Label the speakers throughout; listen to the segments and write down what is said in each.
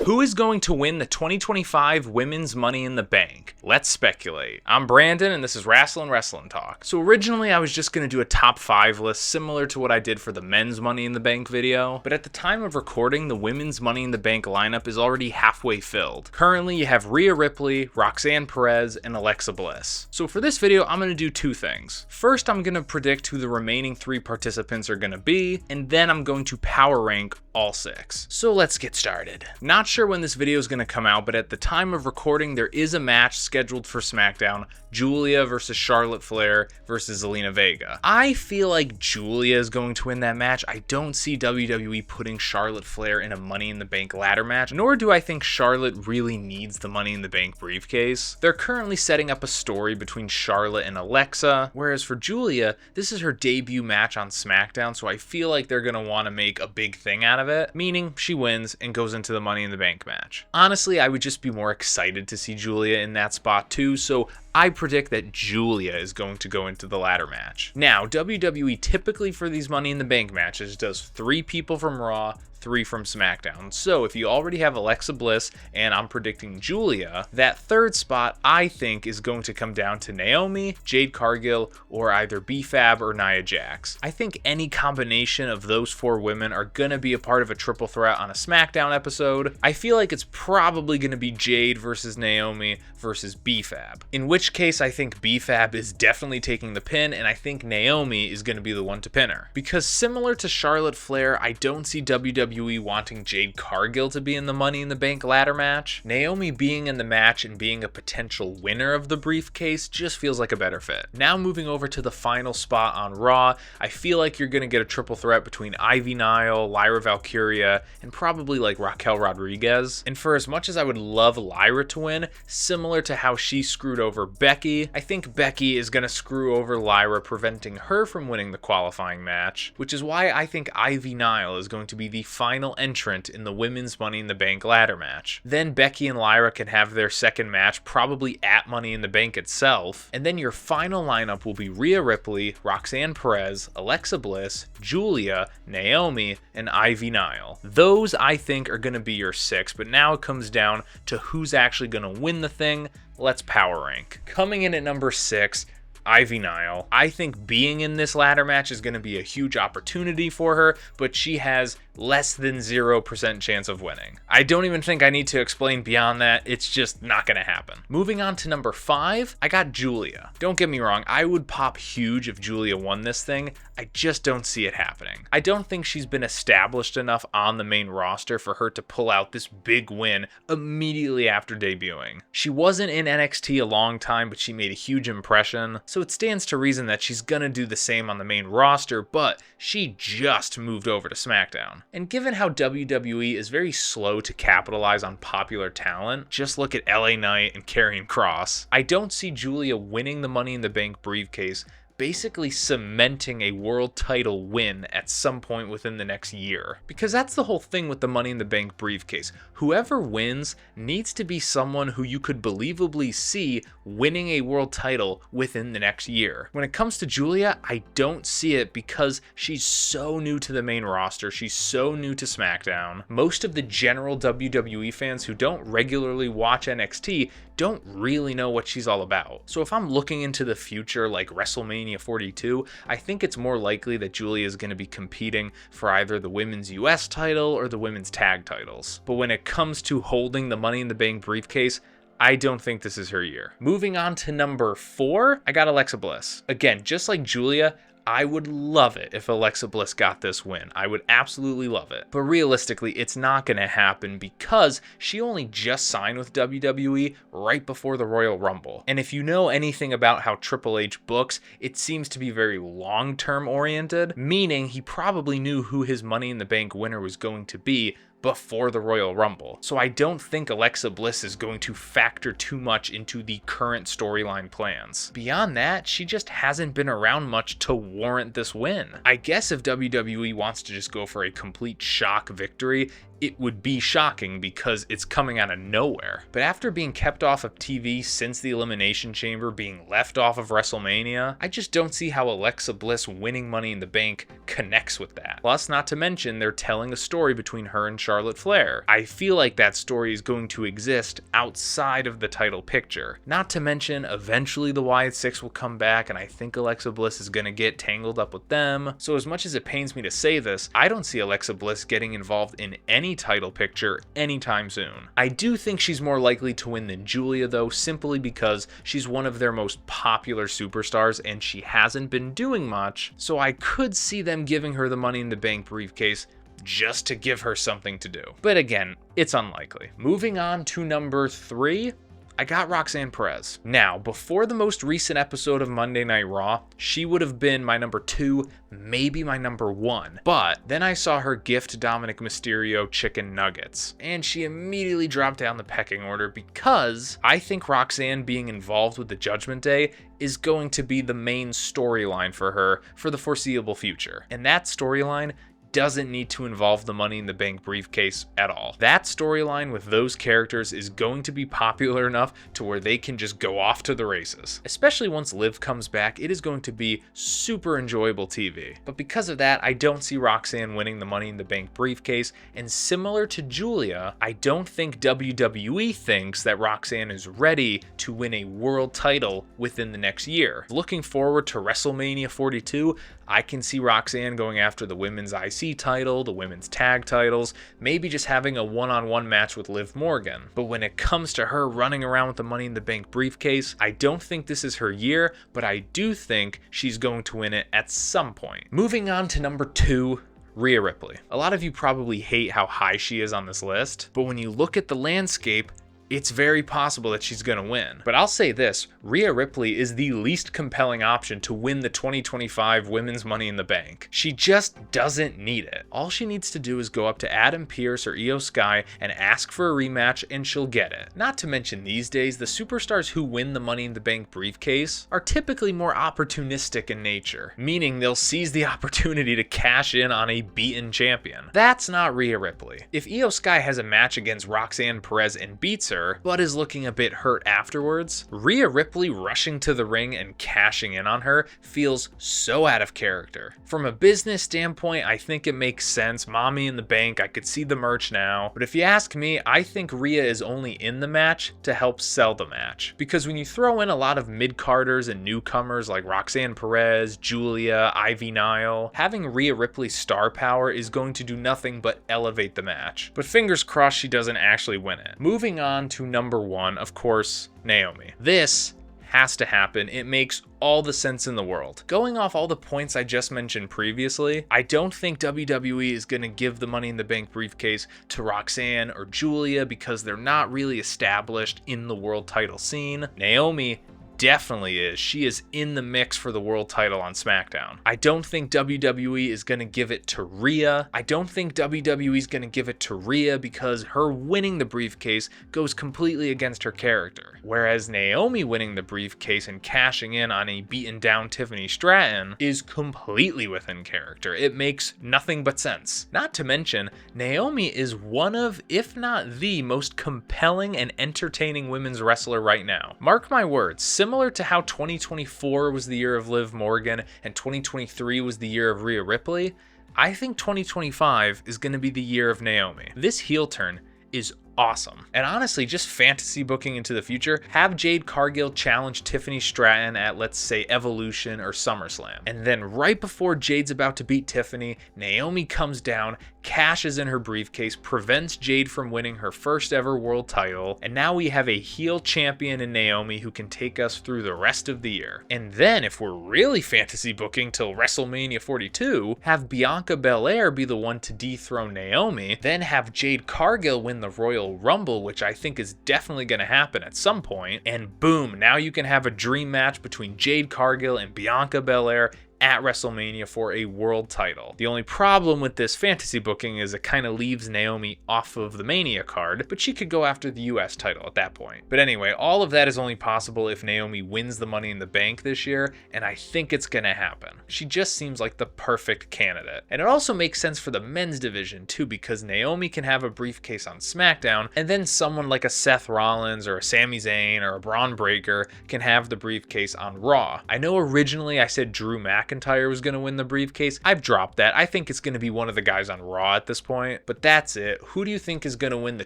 Speaker 1: Who is going to win the 2025 Women's Money in the Bank? Let's speculate. I'm Brandon, and this is Wrestling Talk. So originally I was just going to do a top 5 list similar to what I did for the Men's Money in the Bank video, but at the time of recording, the Women's Money in the Bank lineup is already halfway filled. Currently, you have Rhea Ripley, Roxanne Perez, and Alexa Bliss. So for this video, I'm going to do 2 things. First, I'm going to predict who the remaining 3 participants are going to be, and then I'm going to power rank all 6. So let's get started. Not sure when this video is going to come out, but at the time of recording, there is a match scheduled for SmackDown, Julia versus Charlotte Flair versus Zelina Vega. I feel like Julia is going to win that match. I don't see WWE putting Charlotte Flair in a Money in the Bank ladder match, nor do I think Charlotte really needs the Money in the Bank briefcase. They're currently setting up a story between Charlotte and Alexa, whereas for Julia, this is her debut match on SmackDown, so I feel like they're going to want to make a big thing out of it, meaning she wins and goes into the Money in the Bank match. Honestly, I would just be more excited to see Julia in that spot too, so I predict that Julia is going to go into the ladder match. Now, WWE typically for these Money in the Bank matches does 3 people from Raw, 3 from SmackDown. So if you already have Alexa Bliss and I'm predicting Julia, that 3rd spot I think is going to come down to Naomi, Jade Cargill, or either B-Fab or Nia Jax. I think any combination of those 4 women are going to be a part of a triple threat on a SmackDown episode. I feel like it's probably going to be Jade versus Naomi versus B-Fab. In which case I think B-Fab is definitely taking the pin, and I think Naomi is going to be the one to pin her. Because similar to Charlotte Flair, I don't see WWE wanting Jade Cargill to be in the Money in the Bank ladder match. Naomi being in the match and being a potential winner of the briefcase just feels like a better fit. Now moving over to the final spot on Raw, I feel like you're going to get a triple threat between Nile, Lyra Valkyria, and probably like Raquel Rodriguez. And for as much as I would love Lyra to win, similar to how she screwed over Becky, I think Becky is going to screw over Lyra, preventing her from winning the qualifying match, which is why I think Nile is going to be the final entrant in the Women's Money in the Bank ladder match. Then Becky and Lyra can have their second match probably at Money in the Bank itself, and then your final lineup will be Rhea Ripley, Roxanne Perez, Alexa Bliss, Julia, Naomi, and Nile. Those I think are going to be your 6, but now it comes down to who's actually going to win the thing. Let's power rank. Coming in at number 6, Nile. I think being in this ladder match is going to be a huge opportunity for her, but she has less than 0% chance of winning. I don't even think I need to explain beyond that. It's just not going to happen. Moving on to number 5, I got Julia. Don't get me wrong, I would pop huge if Julia won this thing. I just don't see it happening. I don't think she's been established enough on the main roster for her to pull out this big win immediately after debuting. She wasn't in NXT a long time, but she made a huge impression, so it stands to reason that she's gonna do the same on the main roster, but she just moved over to SmackDown. And given how WWE is very slow to capitalize on popular talent, just look at LA Knight and Karrion Kross, I don't see Julia winning the Money in the Bank briefcase, basically cementing a world title win at some point within the next year. Because that's the whole thing with the Money in the Bank briefcase. Whoever wins needs to be someone who you could believably see winning a world title within the next year. When it comes to Julia, I don't see it because she's so new to the main roster. She's so new to SmackDown. Most of the general WWE fans who don't regularly watch NXT don't really know what she's all about. So if I'm looking into the future like WrestleMania 42, I think it's more likely that Julia is going to be competing for either the Women's US title or the Women's Tag titles. But when it comes to holding the Money in the Bank briefcase, I don't think this is her year. Moving on to number 4, I got Alexa Bliss. Again, just like Julia, I would love it if Alexa Bliss got this win. I would absolutely love it. But realistically, it's not going to happen because she only just signed with WWE right before the Royal Rumble. And if you know anything about how Triple H books, it seems to be very long-term oriented, meaning he probably knew who his Money in the Bank winner was going to be before the Royal Rumble. So I don't think Alexa Bliss is going to factor too much into the current storyline plans. Beyond that, she just hasn't been around much to warrant this win. I guess if WWE wants to just go for a complete shock victory, it would be shocking because it's coming out of nowhere. But after being kept off of TV since the Elimination Chamber, being left off of WrestleMania, I just don't see how Alexa Bliss winning Money in the Bank connects with that. Plus, not to mention, they're telling a story between her and Charlotte Flair. I feel like that story is going to exist outside of the title picture. Not to mention, eventually the Wyatt Six will come back, and I think Alexa Bliss is going to get tangled up with them. So as much as it pains me to say this, I don't see Alexa Bliss getting involved in any title picture anytime soon. I do think she's more likely to win than Julia though, simply because she's one of their most popular superstars and she hasn't been doing much, so I could see them giving her the Money in the Bank briefcase just to give her something to do. But again, it's unlikely. Moving on to number 3, I got Roxanne Perez. Now, before the most recent episode of Monday Night Raw, she would have been my number 2, maybe my number 1. But then I saw her gift Dominic Mysterio chicken nuggets, and she immediately dropped down the pecking order because I think Roxanne being involved with the Judgment Day is going to be the main storyline for her for the foreseeable future. And that storyline doesn't need to involve the Money in the Bank briefcase at all. That storyline with those characters is going to be popular enough to where they can just go off to the races. Especially once Liv comes back, it is going to be super enjoyable TV. But because of that, I don't see Roxanne winning the Money in the Bank briefcase, and similar to Julia, I don't think WWE thinks that Roxanne is ready to win a world title within the next year. Looking forward to WrestleMania 42, I can see Roxanne going after the women's IC title, the women's tag titles, maybe just having a one-on-one match with Liv Morgan. But when it comes to her running around with the Money in the Bank briefcase, I don't think this is her year, but I do think she's going to win it at some point. Moving on to number 2, Rhea Ripley. A lot of you probably hate how high she is on this list, but when you look at the landscape, it's very possible that she's going to win. But I'll say this, Rhea Ripley is the least compelling option to win the 2025 Women's Money in the Bank. She just doesn't need it. All she needs to do is go up to Adam Pearce or Io Sky and ask for a rematch and she'll get it. Not to mention these days, the superstars who win the Money in the Bank briefcase are typically more opportunistic in nature, meaning they'll seize the opportunity to cash in on a beaten champion. That's not Rhea Ripley. If Io Sky has a match against Roxanne Perez and beats her, but is looking a bit hurt afterwards, Rhea Ripley rushing to the ring and cashing in on her feels so out of character. From a business standpoint, I think it makes sense. Money in the Bank, I could see the merch now. But if you ask me, I think Rhea is only in the match to help sell the match. Because when you throw in a lot of mid-carders and newcomers like Roxanne Perez, Julia, Ivy Nile, having Rhea Ripley's star power is going to do nothing but elevate the match. But fingers crossed she doesn't actually win it. Moving on to number 1, of course, Naomi. This has to happen. It makes all the sense in the world. Going off all the points I just mentioned previously, I don't think WWE is going to give the Money in the Bank briefcase to Roxanne or Julia because they're not really established in the world title scene. Naomi definitely is. She is in the mix for the world title on SmackDown. I don't think WWE is going to give it to Rhea. I don't think WWE is going to give it to Rhea because her winning the briefcase goes completely against her character. Whereas Naomi winning the briefcase and cashing in on a beaten down Tiffany Stratton is completely within character. It makes nothing but sense. Not to mention, Naomi is one of, if not the most compelling and entertaining women's wrestler right now. Mark my words, similar to how 2024 was the year of Liv Morgan and 2023 was the year of Rhea Ripley, I think 2025 is going to be the year of Naomi. This heel turn is awesome. And honestly, just fantasy booking into the future, have Jade Cargill challenge Tiffany Stratton at, let's say, Evolution or SummerSlam. And then right before Jade's about to beat Tiffany, Naomi comes down, cashes in her briefcase, prevents Jade from winning her first ever world title, and now we have a heel champion in Naomi who can take us through the rest of the year. And then, if we're really fantasy booking till WrestleMania 42, have Bianca Belair be the one to dethrone Naomi, then have Jade Cargill win the Royal Rumble, which I think is definitely going to happen at some point, and boom, now you can have a dream match between Jade Cargill and Bianca Belair at WrestleMania for a world title. The only problem with this fantasy booking is it kind of leaves Naomi off of the Mania card, but she could go after the US title at that point. But anyway, all of that is only possible if Naomi wins the Money in the Bank this year, and I think it's gonna happen. She just seems like the perfect candidate. And it also makes sense for the men's division too, because Naomi can have a briefcase on SmackDown, and then someone like a Seth Rollins or a Sami Zayn or a Braun Breaker can have the briefcase on Raw. I know originally I said Drew McIntyre was gonna win the briefcase. I've dropped that. I think it's gonna be one of the guys on Raw at this point. But that's it. Who do you think is gonna win the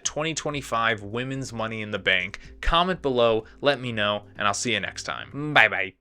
Speaker 1: 2025 Women's Money in the Bank? Comment below, let me know, and I'll see you next time. Bye bye.